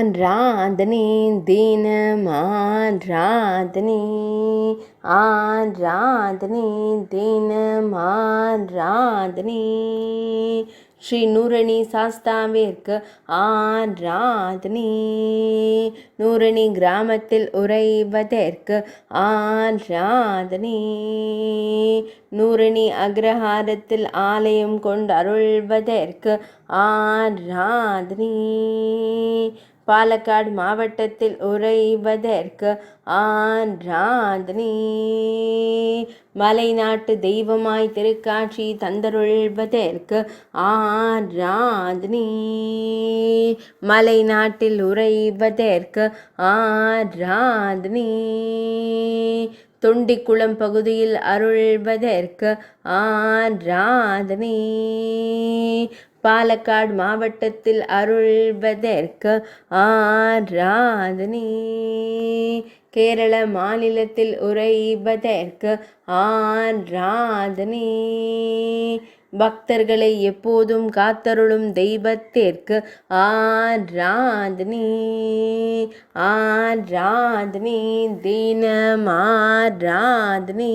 ஆராதனை தினம் ஆராதனை ஆராதனை தினம் ஆராதனை ஸ்ரீ நூரணி சாஸ்தாவிற்கு ஆராதனை நூரணி கிராமத்தில் உறைவதற்கு ஆராதனை நூரணி அக்ரஹாரத்தில் ஆலயம் கொண்டு அருள்வதற்கு ஆராதனை பாலக்காடு மாவட்டத்தில் உறைவதற்கு ஆராதனை மலைநாட்டு தெய்வமாய் திருக்காட்சி தந்தருள்வதற்கு ஆராதனை மலைநாட்டில் உறைவதற்கு ஆராதனை தொண்டிக்குளம் பகுதியில் அருள்வதற்கு ஆராதனை பாலக்காடு மாவட்டத்தில் அருள்வதற்கு ஆராதனை கேரள மாநிலத்தில் உறைவதற்கு ஆராதனை பக்தர்களை எப்போதும் காத்தருளும் தெய்வத்திற்கு ஆராதனை ஆராதனை தினம் ஆராதனை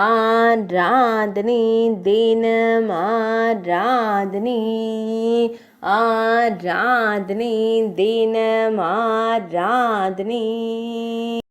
ஆராதனை தினம் ஆராதனை ஆராதனை தினம் ஆராதனை